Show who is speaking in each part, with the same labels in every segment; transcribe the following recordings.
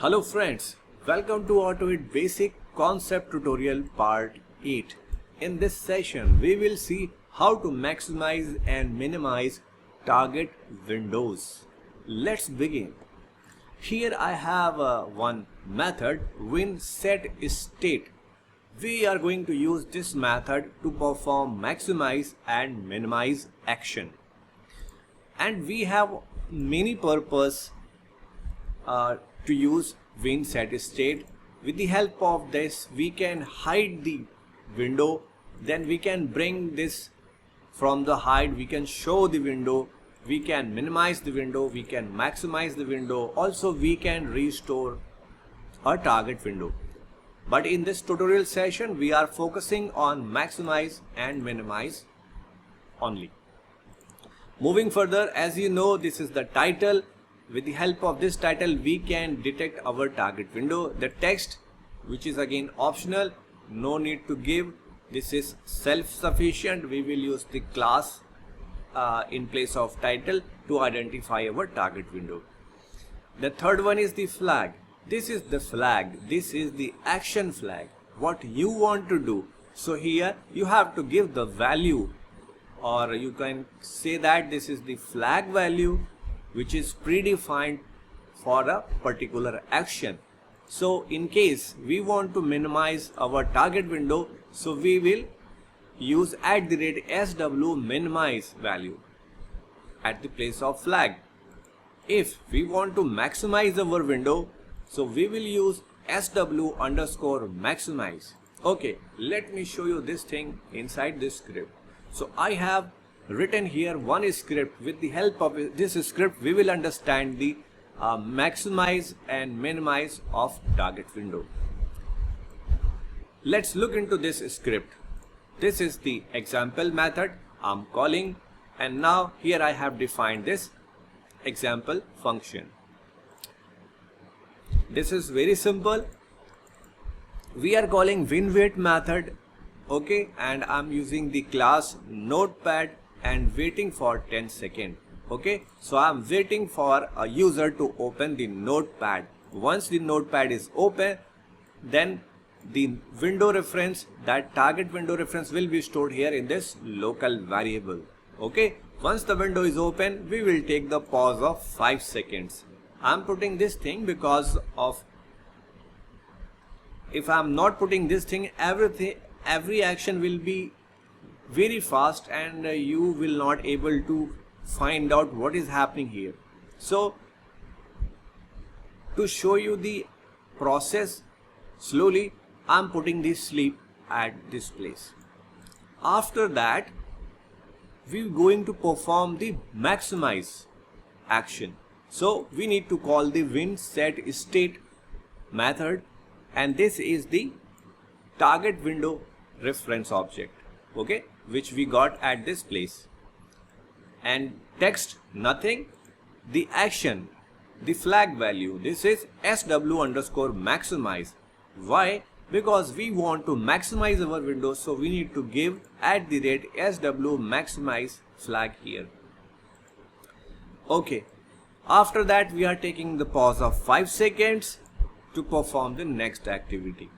Speaker 1: Hello friends, welcome to AutoIt Basic Concept Tutorial Part 8. In this session, we will see how to maximize and minimize target windows. Let's begin. Here I have one method, WinSetState. We are going to use this method to perform maximize and minimize action. And we have many purpose to use WinSetState. With the help of this, we can hide the window, then we can bring this from the hide, we can show the window, we can minimize the window, we can maximize the window, also we can restore a target window. But in this tutorial session, we are focusing on maximize and minimize only. Moving further, as you know, this is the title. With the help of this title, we can detect our target window. The text, which is again optional, no need to give. This is self-sufficient. We will use the class in place of title to identify our target window. The third one is the flag. This is the flag. This is the action flag. What you want to do. So here you have to give the value, or you can say that this is the flag value which is predefined for a particular action. So in case we want to minimize our target window, so we will use @SW minimize value at the place of flag. If we want to maximize our window, so we will use SW underscore maximize. Okay, let me show you this thing inside this script. So I have written here one script. With the help of this script, we will understand the maximize and minimize of target window. Let's look into this script. This is the example method I'm calling, and now here I have defined this example function. This is very simple. We are calling WinWait method, okay, and I'm using the class Notepad and waiting for 10 seconds. Okay, so I'm waiting for a user to open the Notepad. Once the Notepad is open, then the window reference, that target window reference, will be stored here in this local variable. Okay, once the window is open, we will take the pause of 5 seconds. I'm putting this thing because of, if I'm not putting this thing, every action will be very fast and you will not able to find out what is happening here. So to show you the process slowly, I'm putting this sleep at this place. After that, we're going to perform the maximize action. So we need to call the WinSetState method, and this is the target window reference object, okay, which we got at this place. And text nothing, the action, the flag value, this is SW underscore maximize. Why? Because we want to maximize our window, so we need to give @SW maximize flag here. Okay, after that we are taking the pause of 5 seconds to perform the next activity.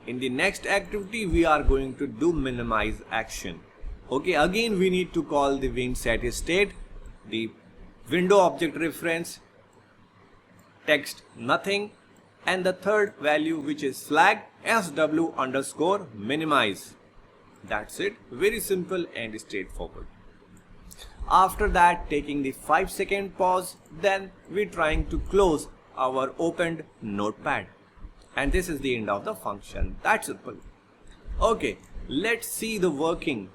Speaker 1: In the next activity, we are going to do minimize action. Okay, again we need to call the WinSetState, the window object reference, text nothing, and the third value, which is flag, SW underscore minimize. That's it. Very simple and straightforward. After that, taking the 5 second pause, then we're trying to close our opened Notepad. And this is the end of the function. That's simple. Okay, let's see the working.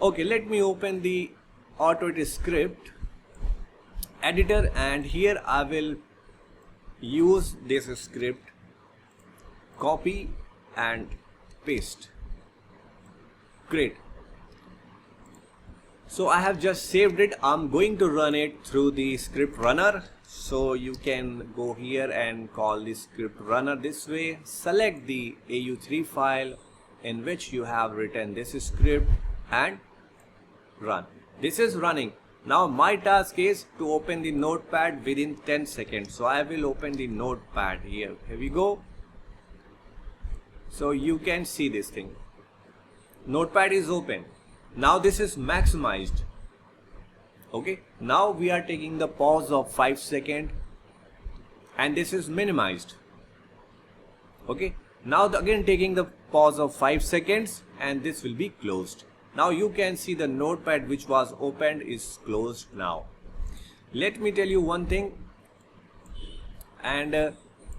Speaker 1: Okay, let me open the AutoIt script editor, and here I will use this script, copy and paste. Great. So I have just saved it. I'm going to run it through the script runner. So you can go here and call the script runner this way. Select the AU3 file in which you have written this script and run. This is running. Now my task is to open the notepad within 10 seconds. So I will open the notepad here. Here we go. So you can see this thing. Notepad is open. Now this is maximized. Okay. Now we are taking the pause of 5 seconds and this is minimized. Okay. Now again taking the pause of 5 seconds and this will be closed. Now you can see the notepad which was opened is closed now. Let me tell you one thing, and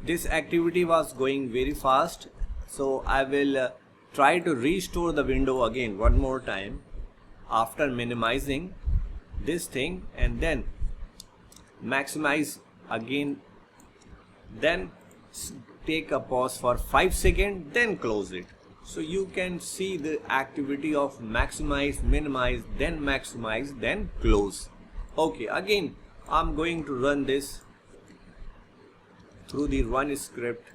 Speaker 1: this activity was going very fast, so I will try to restore the window again one more time after minimizing this thing and then maximize again, then take a pause for 5 seconds, then close it. So you can see the activity of maximize, minimize, then close. Okay, again I'm going to run this through the run script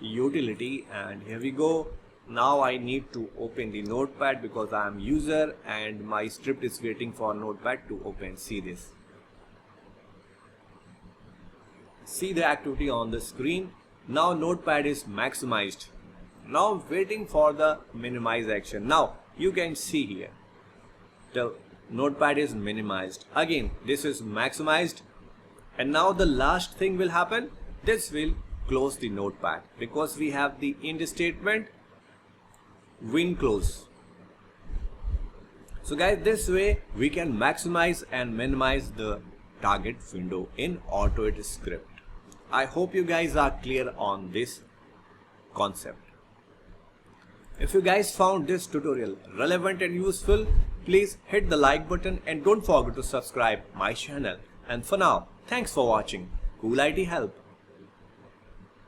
Speaker 1: utility, and here we go. Now I need to open the notepad because I am user and my script is waiting for notepad to open. See this. See the activity on the screen. Now notepad is maximized. Now I'm waiting for the minimize action. Now you can see here the notepad is minimized. Again this is maximized, and now the last thing will happen. This will close the notepad because we have the end statement win close. So guys, this way we can maximize and minimize the target window in AutoIt script. I hope you guys are clear on this concept. If you guys found this tutorial relevant and useful, please hit the like button and don't forget to subscribe my channel. And for now, thanks for watching. Cool IT Help.